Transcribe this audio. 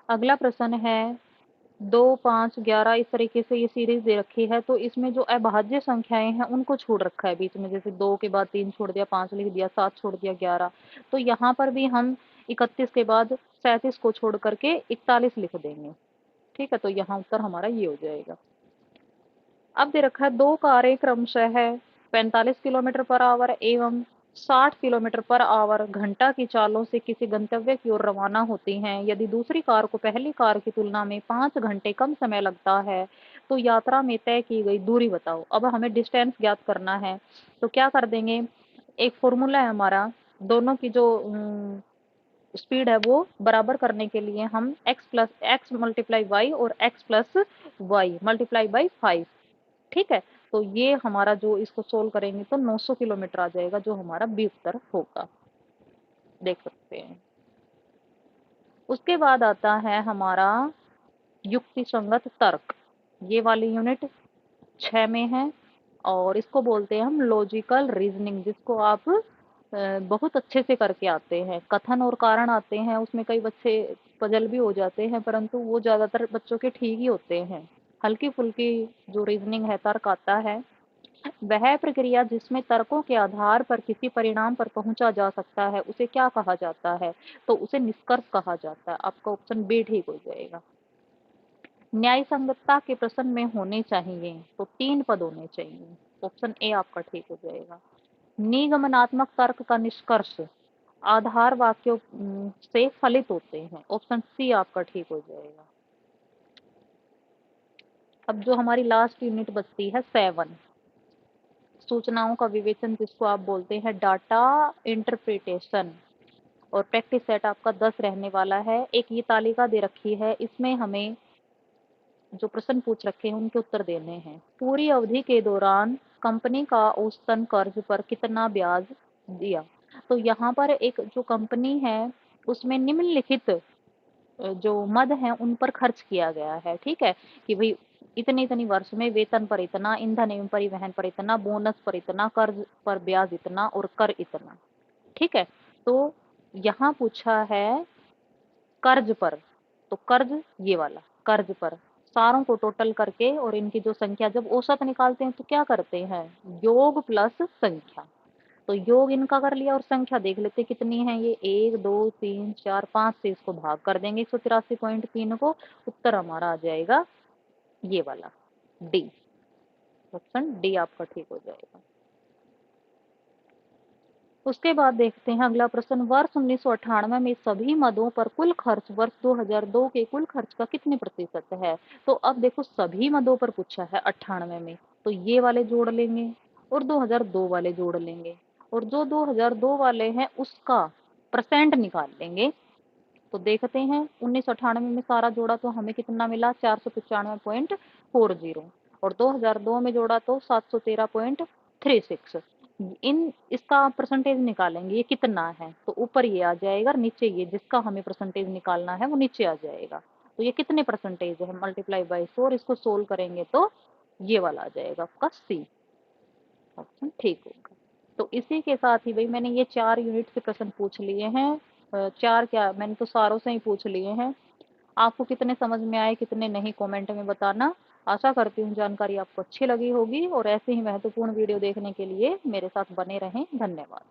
अगला प्रश्न है 2, 5, 11 इस तरीके से ये सीरीज दे रखी है, तो इसमें जो अभाज्य संख्याएं हैं उनको छोड़ रखा है बीच में, जैसे 2 के बाद 3 छोड़ दिया, 5 लिख दिया, 7 छोड़ दिया, 11। तो यहाँ पर भी हम 31 के बाद 37 को छोड़ करके 41 लिख देंगे। ठीक है, तो यहाँ उत्तर हमारा ये हो जाएगा। अब दे रखा है 2 कारें क्रमशः 45 किलोमीटर पर आवर एवं 60 किलोमीटर पर आवर घंटा की चालों से किसी गंतव्य की ओर रवाना होती हैं। यदि दूसरी कार को पहली कार की तुलना में 5 घंटे कम समय लगता है, तो यात्रा में तय की गई दूरी बताओ। अब हमें डिस्टेंस ज्ञात करना है, तो क्या कर देंगे, एक फॉर्मूला है हमारा, दोनों की जो स्पीड है वो बराबर करने के लिए हम x मल्टीप्लाई वाई और x plus y multiply by 5। ठीक है, तो ये हमारा जो इसको सोल्व करेंगे तो 900 किलोमीटर आ जाएगा, जो हमारा बी उत्तर होगा, देख सकते हैं। उसके बाद आता है हमारा युक्ति संगत तर्क। ये वाली यूनिट 6 में है और इसको बोलते हैं हम लॉजिकल रीजनिंग, जिसको आप बहुत अच्छे से करके आते हैं। कथन और कारण आते हैं उसमें, कई बच्चे पजल भी हो जाते हैं, परंतु वो ज्यादातर बच्चों के ठीक ही होते हैं। हल्की फुल्की जो रीजनिंग है, तर्क आता है। वह प्रक्रिया जिसमें तर्कों के आधार पर किसी परिणाम पर पहुंचा जा सकता है उसे क्या कहा जाता है, तो उसे निष्कर्ष कहा जाता है। आपका ऑप्शन बी ठीक हो जाएगा। न्याय संगतता के प्रश्न में होने चाहिए, तो 3 पद होने चाहिए, ऑप्शन ए आपका ठीक हो जाएगा। निगमनात्मक तर्क का निष्कर्ष आधार वाक्यों से फलित होते हैं, ऑप्शन सी आपका ठीक हो जाएगा। अब जो हमारी लास्ट यूनिट बचती है 7, सूचनाओं का विवेचन, जिसको आप बोलते हैं डाटा इंटरप्रिटेशन, और प्रैक्टिस सेट आपका 10 रहने वाला है। एक ये तालिका दे रखी है, इसमें हमें जो प्रश्न पूछ रखे हैं उनके उत्तर देने हैं। पूरी अवधि के दौरान कंपनी का औसतन कर्ज पर कितना ब्याज दिया, तो यहाँ पर एक जो कंपनी है उसमें निम्नलिखित जो मद हैं उन पर खर्च किया गया है। ठीक है, कि भाई इतनी इतनी वर्ष में वेतन पर इतना, ईंधन एवं परिवहन पर इतना, बोनस पर इतना, कर्ज पर ब्याज इतना और कर इतना। ठीक है, तो यहाँ पूछा है कर्ज पर, तो कर्ज ये वाला कर्ज पर सारों को टोटल करके और इनकी जो संख्या जब औसत निकालते हैं तो क्या करते हैं, योग प्लस संख्या। तो योग इनका कर लिया और संख्या देख लेते कितनी है, ये 1 2 3 4 5 से इसको भाग कर देंगे 183.3 को। उत्तर हमारा आ जाएगा ये वाला डी, ऑप्शन डी आपका ठीक हो जाएगा। उसके बाद देखते हैं अगला प्रश्न, वर्ष 1998 में सभी मदों पर कुल खर्च वर्ष 2002 के कुल खर्च का कितने प्रतिशत है। तो अब देखो सभी मदों पर पूछा है 98 में, तो ये वाले जोड़ लेंगे और 2002 वाले जोड़ लेंगे, और जो 2002 वाले हैं उसका परसेंट निकाल लेंगे। तो देखते हैं 1998 में सारा जोड़ा तो हमें कितना मिला, 495.40, और 2002 में जोड़ा तो 713.36। इन इसका परसेंटेज निकालेंगे, ये कितना है, तो ऊपर ये आ जाएगा, नीचे ये जिसका हमें परसेंटेज निकालना है वो नीचे आ जाएगा। तो ये कितने परसेंटेज है, मल्टीप्लाई बाई 4, इसको सोल्व करेंगे तो ये वाला आ जाएगा आपका सी, ऑप्शन ठीक होगा। तो इसी के साथ ही भाई मैंने ये 4 यूनिट से प्रश्न पूछ लिए हैं, 4 क्या, मैंने तो सारों से ही पूछ लिए हैं। आपको कितने समझ में आए कितने नहीं, कमेंट में बताना। आशा करती हूँ जानकारी आपको अच्छी लगी होगी, और ऐसे ही महत्वपूर्ण वीडियो देखने के लिए मेरे साथ बने रहें। धन्यवाद।